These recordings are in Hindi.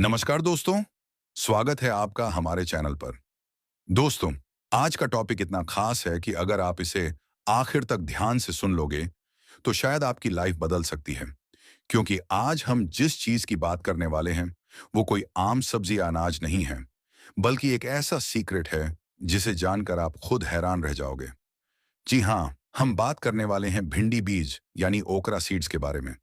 नमस्कार दोस्तों, स्वागत है आपका हमारे चैनल पर। दोस्तों, आज का टॉपिक इतना खास है कि अगर आप इसे आखिर तक ध्यान से सुन लोगे, तो शायद आपकी लाइफ बदल सकती है। क्योंकि आज हम जिस चीज की बात करने वाले हैं, वो कोई आम सब्जी या अनाज नहीं है, बल्कि एक ऐसा सीक्रेट है जिसे जानकर आप खुद हैरान रह जाओगे। जी हाँ, हम बात करने वाले हैं भिंडी बीज यानी ओकरा सीड्स के बारे में।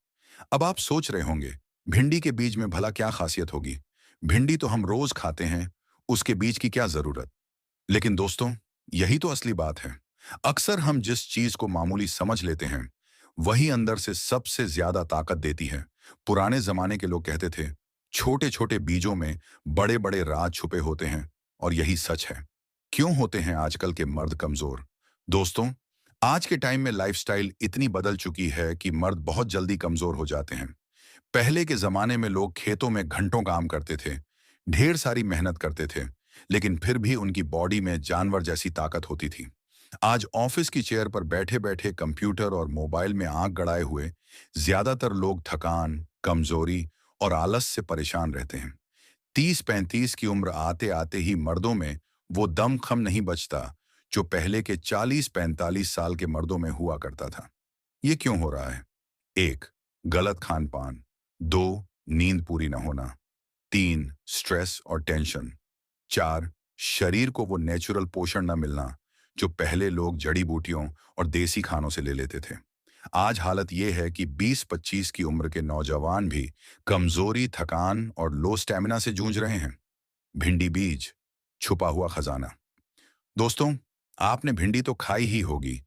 अब आप सोच रहे होंगे, भिंडी के बीज में भला क्या खासियत होगी? भिंडी तो हम रोज खाते हैं, उसके बीज की क्या जरूरत? लेकिन दोस्तों, यही तो असली बात है। अक्सर हम जिस चीज को मामूली समझ लेते हैं, वही अंदर से सबसे ज्यादा ताकत देती है। पुराने जमाने के लोग कहते थे, छोटे छोटे बीजों में बड़े बड़े राज छुपे होते हैं, और यही सच है। क्यों होते हैं आजकल के मर्द कमजोर? दोस्तों, आज के टाइम में लाइफस्टाइल इतनी बदल चुकी है कि मर्द बहुत जल्दी कमजोर हो जाते हैं। पहले के जमाने में लोग खेतों में घंटों काम करते थे, ढेर सारी मेहनत करते थे, लेकिन फिर भी उनकी बॉडी में जानवर जैसी ताकत होती थी। आज ऑफिस की चेयर पर बैठे बैठे कंप्यूटर और मोबाइल में आंख गड़ाए हुए ज्यादातर लोग थकान, कमजोरी और आलस से परेशान रहते हैं। 30-35 की उम्र आते आते ही मर्दों में वो दमखम नहीं बचता जो पहले के 40-45 साल के मर्दों में हुआ करता था। ये क्यों हो रहा है? 1. गलत खान पान। 2. नींद पूरी न होना। 3. स्ट्रेस और टेंशन। 4. शरीर को वो नेचुरल पोषण न मिलना जो पहले लोग जड़ी बूटियों और देसी खानों से ले लेते थे। आज हालत ये है कि 20-25 की उम्र के नौजवान भी कमजोरी, थकान और लो स्टेमिना से जूझ रहे हैं। भिंडी बीज, छुपा हुआ खजाना। दोस्तों, आपने भिंडी तो खाई ही होगी।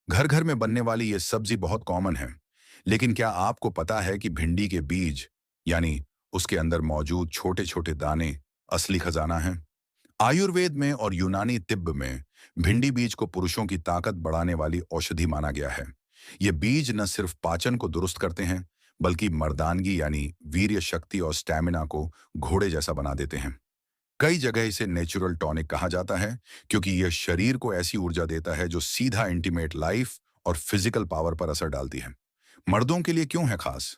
घर घर में बनने वाली ये सब्जी बहुत कॉमन है। लेकिन क्या आपको पता है कि भिंडी के बीज यानी उसके अंदर मौजूद छोटे छोटे दाने असली खजाना हैं? आयुर्वेद में और यूनानी तिब्ब में भिंडी बीज को पुरुषों की ताकत बढ़ाने वाली औषधि माना गया है। ये बीज न सिर्फ पाचन को दुरुस्त करते हैं, बल्कि मर्दानगी यानी वीर्य शक्ति और स्टैमिना को घोड़े जैसा बना देते हैं। कई जगह इसे नेचुरल टॉनिक कहा जाता है, क्योंकि यह शरीर को ऐसी ऊर्जा देता है जो सीधा इंटीमेट लाइफ और फिजिकल पावर पर असर डालती है। मर्दों के लिए क्यों है खास?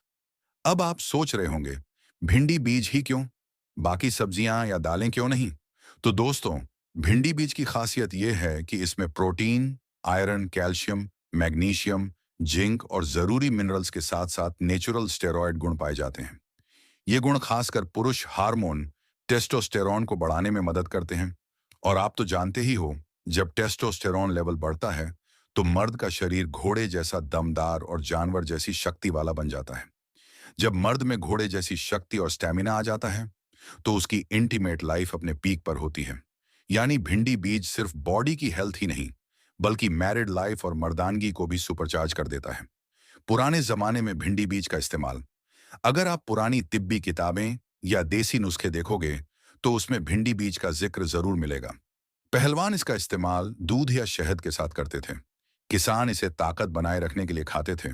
अब आप सोच रहे होंगे, भिंडी बीज ही क्यों, बाकी सब्जियां या दालें क्यों नहीं? तो दोस्तों, भिंडी बीज की खासियत यह है कि इसमें protein, iron, calcium, magnesium, zinc और जरूरी मिनरल्स के साथ साथ नेचुरल स्टेरॉयड गुण पाए जाते हैं। ये गुण खासकर पुरुष हार्मोन टेस्टोस्टेरॉन को बढ़ाने में मदद करते हैं। और आप तो जानते ही हो, जब टेस्टोस्टेरॉन लेवल बढ़ता है, तो मर्द का शरीर घोड़े जैसा दमदार और जानवर जैसी शक्ति वाला बन जाता है। जब मर्द में घोड़े जैसी शक्ति और स्टैमिना आ जाता है, तो उसकी इंटीमेट लाइफ अपने पीक पर होती है। यानी भिंडी बीज सिर्फ बॉडी की हेल्थ ही नहीं, बल्कि मैरिड लाइफ और मर्दानगी को भी सुपरचार्ज कर देता है। पुराने जमाने में भिंडी बीज का इस्तेमाल, अगर आप पुरानी तिब्बी किताबें या देसी नुस्खे देखोगे, तो उसमें भिंडी बीज का जिक्र जरूर मिलेगा। पहलवान इसका इस्तेमाल दूध या शहद के साथ करते थे। किसान इसे ताकत बनाए रखने के लिए खाते थे।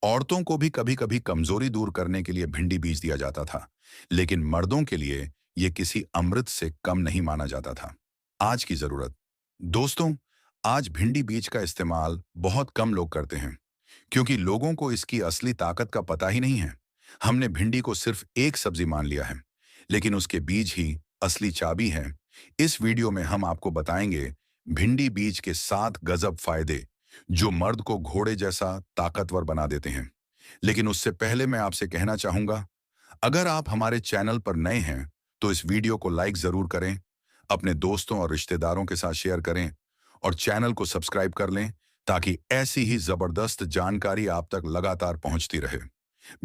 औरतों को भी कभी कभी कमजोरी दूर करने के लिए भिंडी बीज दिया जाता था। लेकिन मर्दों के लिए यह किसी अमृत से कम नहीं माना जाता था। आज की जरूरत। दोस्तों, आज भिंडी बीज का इस्तेमाल बहुत कम लोग करते हैं, क्योंकि लोगों को इसकी असली ताकत का पता ही नहीं है। हमने भिंडी को सिर्फ एक सब्जी मान लिया है, लेकिन उसके बीज ही असली चाबी हैं। इस वीडियो में हम आपको बताएंगे भिंडी बीज के 7 गजब फायदे, जो मर्द को घोड़े जैसा ताकतवर बना देते हैं। लेकिन उससे पहले मैं आपसे कहना चाहूंगा, अगर आप हमारे चैनल पर नए हैं, तो इस वीडियो को लाइक जरूर करें, अपने दोस्तों और रिश्तेदारों के साथ शेयर करें और चैनल को सब्सक्राइब कर लें, ताकि ऐसी ही जबरदस्त जानकारी आप तक लगातार पहुंचती रहे।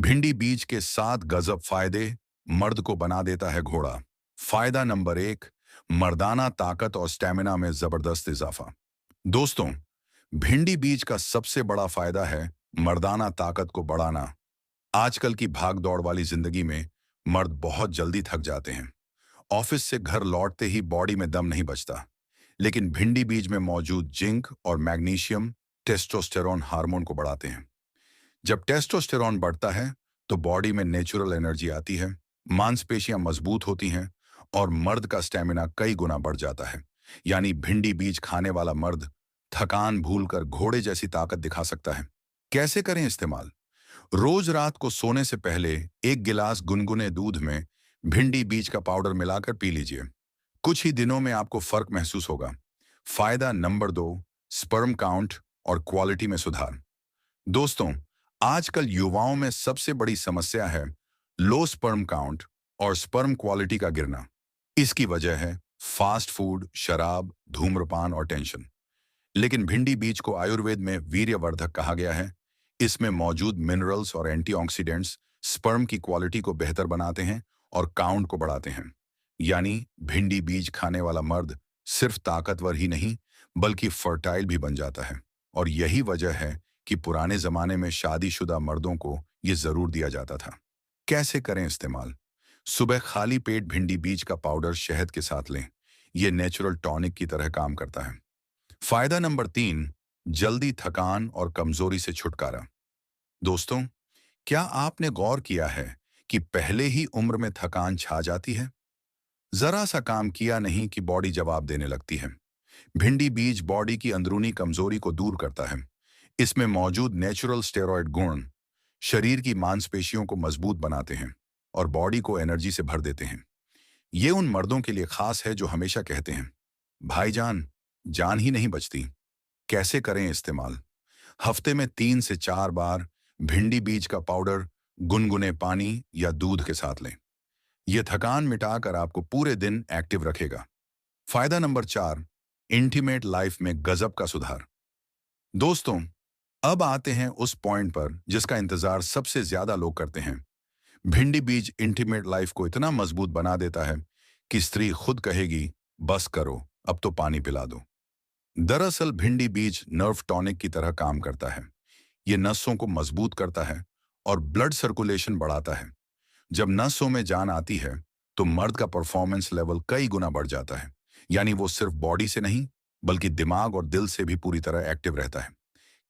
भिंडी बीज के 7 गजब फायदे, मर्द को बना देता है घोड़ा। फायदा नंबर 1, मर्दाना ताकत और स्टैमिना में जबरदस्त इजाफा। दोस्तों, भिंडी बीज का सबसे बड़ा फायदा है मर्दाना ताकत को बढ़ाना। आजकल की भाग दौड़ वाली जिंदगी में मर्द बहुत जल्दी थक जाते हैं। ऑफिस से घर लौटते ही बॉडी में दम नहीं बचता। लेकिन भिंडी बीज में मौजूद जिंक और मैग्नीशियम टेस्टोस्टेरोन हार्मोन को बढ़ाते हैं। जब टेस्टोस्टेरोन बढ़ता है, तो बॉडी में नेचुरल एनर्जी आती है, मांसपेशियां मजबूत होती हैं और मर्द का स्टेमिना कई गुना बढ़ जाता है। यानी भिंडी बीज खाने वाला मर्द थकान भूलकर घोड़े जैसी ताकत दिखा सकता है। कैसे करें इस्तेमाल? रोज रात को सोने से पहले 1 गिलास गुनगुने दूध में भिंडी बीज का पाउडर मिलाकर पी लीजिए। कुछ ही दिनों में आपको फर्क महसूस होगा। फायदा नंबर 2, स्पर्म काउंट और क्वालिटी में सुधार। दोस्तों, आजकल युवाओं में सबसे बड़ी समस्या है लो स्पर्म काउंट और स्पर्म क्वालिटी का गिरना। इसकी वजह है फास्ट फूड, शराब, धूम्रपान और टेंशन। लेकिन भिंडी बीज को आयुर्वेद में वीर्यवर्धक कहा गया है। इसमें मौजूद मिनरल्स और एंटीऑक्सीडेंट्स स्पर्म की क्वालिटी को बेहतर बनाते हैं और काउंट को बढ़ाते हैं। यानी भिंडी बीज खाने वाला मर्द सिर्फ ताकतवर ही नहीं बल्कि फर्टाइल भी बन जाता है। और यही वजह है कि पुराने जमाने में शादीशुदा मर्दों को ये जरूर दिया जाता था। कैसे करें इस्तेमाल? सुबह खाली पेट भिंडी बीज का पाउडर शहद के साथ लें। यह नेचुरल टॉनिक की तरह काम करता है। फायदा नंबर 3, जल्दी थकान और कमजोरी से छुटकारा। दोस्तों, क्या आपने गौर किया है कि पहले ही उम्र में थकान छा जाती है? जरा सा काम किया नहीं कि बॉडी जवाब देने लगती है। भिंडी बीज बॉडी की अंदरूनी कमजोरी को दूर करता है। इसमें मौजूद नेचुरल स्टेरॉयड गुण शरीर की मांसपेशियों को मजबूत बनाते हैं और बॉडी को एनर्जी से भर देते हैं। ये उन मर्दों के लिए खास है जो हमेशा कहते हैं, भाईजान, जान ही नहीं बचती। कैसे करें इस्तेमाल? हफ्ते में 3 से 4 बार भिंडी बीज का पाउडर गुनगुने पानी या दूध के साथ लें। यह थकान मिटाकर आपको पूरे दिन एक्टिव रखेगा। फायदा नंबर 4, इंटीमेट लाइफ में गजब का सुधार। दोस्तों, अब आते हैं उस पॉइंट पर जिसका इंतजार सबसे ज्यादा लोग करते हैं। भिंडी बीज इंटीमेट लाइफ को इतना मजबूत बना देता है कि स्त्री खुद कहेगी, बस करो, अब तो पानी पिला दो। दरअसल भिंडी बीज नर्व टॉनिक की तरह काम करता है। ये नसों को मजबूत करता है और ब्लड सर्कुलेशन बढ़ाता है। जब नसों में जान आती है तो मर्द का परफॉर्मेंस लेवल कई गुना बढ़ जाता है। यानी वो सिर्फ बॉडी से नहीं बल्कि दिमाग और दिल से भी पूरी तरह एक्टिव रहता है।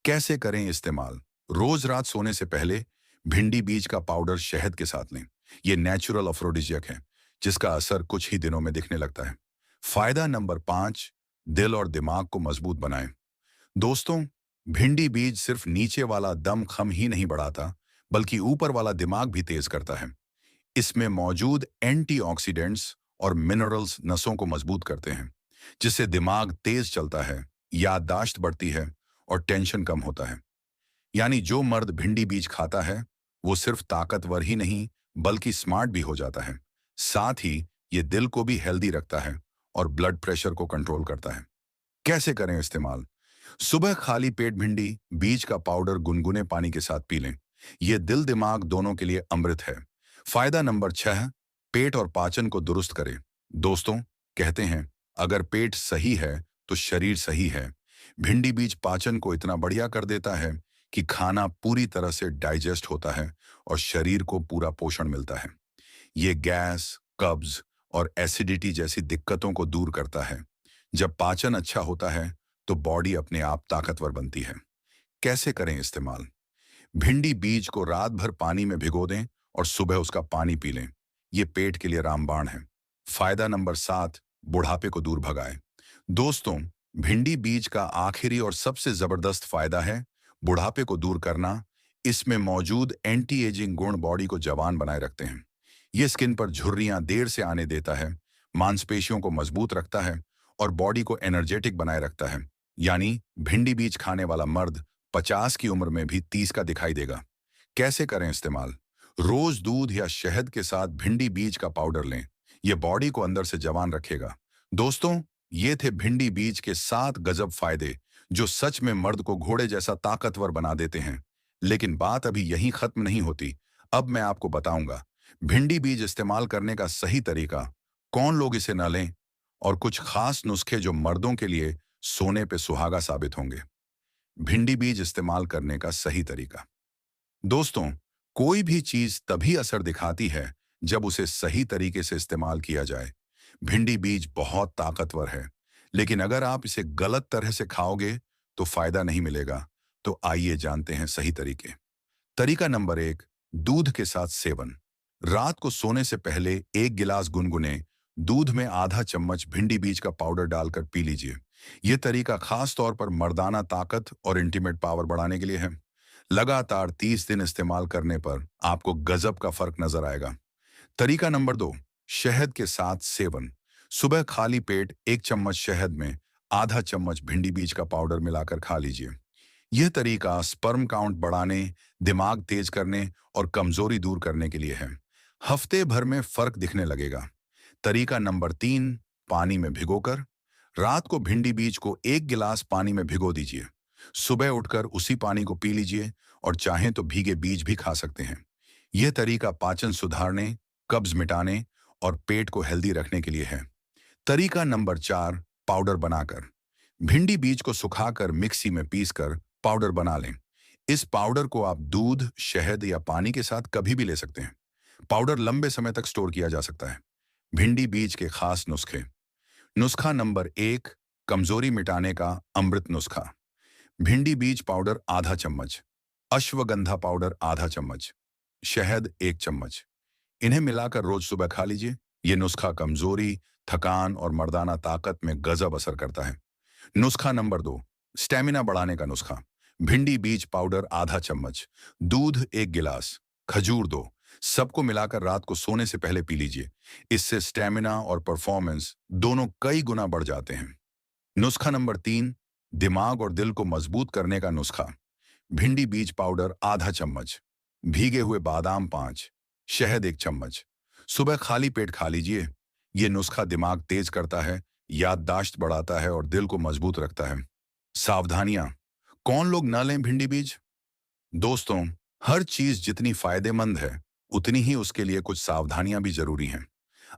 कैसे करें इस्तेमाल? रोज रात सोने से पहले भिंडी बीज का पाउडर शहद के साथ लें। ये नेचुरल अफ्रोडिजियक है जिसका असर कुछ ही दिनों में दिखने लगता है। फायदा नंबर 5, दिल और दिमाग को मजबूत बनाएं। दोस्तों, भिंडी बीज सिर्फ नीचे वाला दम खम ही नहीं बढ़ाता बल्कि ऊपर वाला दिमाग भी तेज करता है। इसमें मौजूद एंटीऑक्सीडेंट्स और मिनरल्स नसों को मजबूत करते हैं जिससे दिमाग तेज चलता है, याददाश्त बढ़ती है और टेंशन कम होता है। यानी जो मर्द भिंडी बीज खाता है वो सिर्फ ताकतवर ही नहीं बल्कि स्मार्ट भी हो जाता है। साथ ही ये दिल को भी हेल्दी रखता है और ब्लड प्रेशर को कंट्रोल करता है। कैसे करें इस्तेमाल? सुबह खाली पेट भिंडी बीज का पाउडर गुनगुने पानी के साथ पी लें। यह दिल दिमाग दोनों के लिए अमृत है। फायदा नंबर 6, पेट और पाचन को दुरुस्त करें। दोस्तों, कहते हैं अगर पेट सही है तो शरीर सही है। भिंडी बीज पाचन को इतना बढ़िया कर देता है कि खाना पूरी तरह से डाइजेस्ट होता है और शरीर को पूरा पोषण मिलता है। ये गैस, कब्ज और एसिडिटी जैसी दिक्कतों को दूर करता है। जब पाचन अच्छा होता है तो बॉडी अपने आप ताकतवर बनती है। कैसे करें इस्तेमाल? भिंडी बीज को रात भर पानी में भिगो दें और सुबह उसका पानी पी लें। ये पेट के लिए रामबाण है। फायदा नंबर 7, बुढ़ापे को दूर भगाए। दोस्तों, भिंडी बीज का आखिरी और सबसे जबरदस्त फायदा है बुढ़ापे को दूर करना। इसमें मौजूद एंटी एजिंग गुण बॉडी को जवान बनाए रखते हैं। ये स्किन पर झुर्रियां देर से आने देता है, मांसपेशियों को मजबूत रखता है और बॉडी को एनर्जेटिक बनाए रखता है। यानी भिंडी बीज खाने वाला मर्द 50 की उम्र में भी 30 का दिखाई देगा। कैसे करें इस्तेमाल? रोज दूध या शहद के साथ भिंडी बीज का पाउडर लें। यह बॉडी को अंदर से जवान रखेगा। दोस्तों, ये थे भिंडी बीज के 7 गजब फायदे जो सच में मर्द को घोड़े जैसा ताकतवर बना देते हैं। लेकिन बात अभी यहीं खत्म नहीं होती। अब मैं आपको बताऊंगा भिंडी बीज इस्तेमाल करने का सही तरीका, कौन लोग इसे न लें और कुछ खास नुस्खे जो मर्दों के लिए सोने पे सुहागा साबित होंगे। भिंडी बीज इस्तेमाल करने का सही तरीका। दोस्तों, कोई भी चीज तभी असर दिखाती है जब उसे सही तरीके से इस्तेमाल किया जाए। भिंडी बीज बहुत ताकतवर है, लेकिन अगर आप इसे गलत तरह से खाओगे तो फायदा नहीं मिलेगा। तो आइए जानते हैं सही तरीके। तरीका नंबर 1, दूध के साथ सेवन। रात को सोने से पहले 1 गिलास गुनगुने दूध में आधा चम्मच भिंडी बीज का पाउडर डालकर पी लीजिए। यह तरीका खास तौर पर मर्दाना ताकत और इंटीमेट पावर बढ़ाने के लिए है। लगातार 30 दिन इस्तेमाल करने पर आपको गजब का फर्क नजर आएगा। तरीका नंबर 2, शहद के साथ सेवन। सुबह खाली पेट 1 चम्मच शहद में आधा चम्मच भिंडी बीज का पाउडर मिलाकर खा लीजिए। यह तरीका स्पर्म काउंट बढ़ाने, दिमाग तेज करने और कमजोरी दूर करने के लिए है। हफ्ते भर में फर्क दिखने लगेगा। तरीका नंबर 3, पानी में भिगोकर। रात को भिंडी बीज को 1 गिलास पानी में भिगो दीजिए। सुबह उठकर उसी पानी को पी लीजिए और चाहें तो भीगे बीज भी खा सकते हैं। यह तरीका पाचन सुधारने, कब्ज मिटाने और पेट को हेल्दी रखने के लिए है। तरीका नंबर 4, पाउडर बनाकर। भिंडी बीज को सुखाकर मिक्सी में पीसकर पाउडर बना लें। इस पाउडर को आप दूध, शहद या पानी के साथ कभी भी ले सकते हैं। पाउडर लंबे समय तक स्टोर किया जा सकता है। भिंडी बीज के खास नुस्खे। नुस्खा नंबर 1, कमजोरी मिटाने का अमृत नुस्खा। भिंडी बीज पाउडर आधा चम्मच, अश्वगंधा पाउडर आधा चम्मच, शहद 1 चम्मच। इन्हें मिलाकर रोज सुबह खा लीजिए। ये नुस्खा कमजोरी, थकान और मर्दाना ताकत में गजब असर करता है। नुस्खा नंबर 2, स्टेमिना बढ़ाने का नुस्खा। भिंडी बीज पाउडर आधा चम्मच, दूध 1 गिलास, खजूर 2, सबको मिलाकर रात को सोने से पहले पी लीजिए। इससे स्टेमिना और परफॉर्मेंस दोनों कई गुना बढ़ जाते हैं। नुस्खा नंबर 3, दिमाग और दिल को मजबूत करने का नुस्खा। भिंडी बीज पाउडर आधा चम्मच, भीगे हुए बादाम 5, शहद 1 चम्मच। सुबह खाली पेट खा लीजिए। यह नुस्खा दिमाग तेज करता है, याददाश्त बढ़ाता है और दिल को मजबूत रखता है। सावधानियां। कौन लोग न लें भिंडी बीज? दोस्तों, हर चीज जितनी फायदेमंद है उतनी ही उसके लिए कुछ सावधानियां भी जरूरी हैं।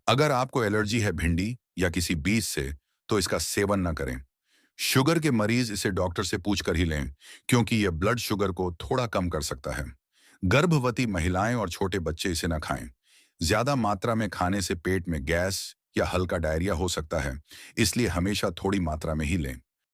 अगर आपको एलर्जी है भिंडी या किसी बीज से, तो इसका सेवन न करें। शुगर के मरीज इसे डॉक्टर से पूछकर ही लें, क्योंकि यह ब्लड शुगर को थोड़ा कम कर सकता है। गर्भवती महिलाएं और छोटे बच्चे इसे न खाएं। ज्यादा मात्रा में खाने से पेट में गैस या हल्का डायरिया हो सकता है, इसलिए हमेशा थोड़ी मात्रा में ही लें।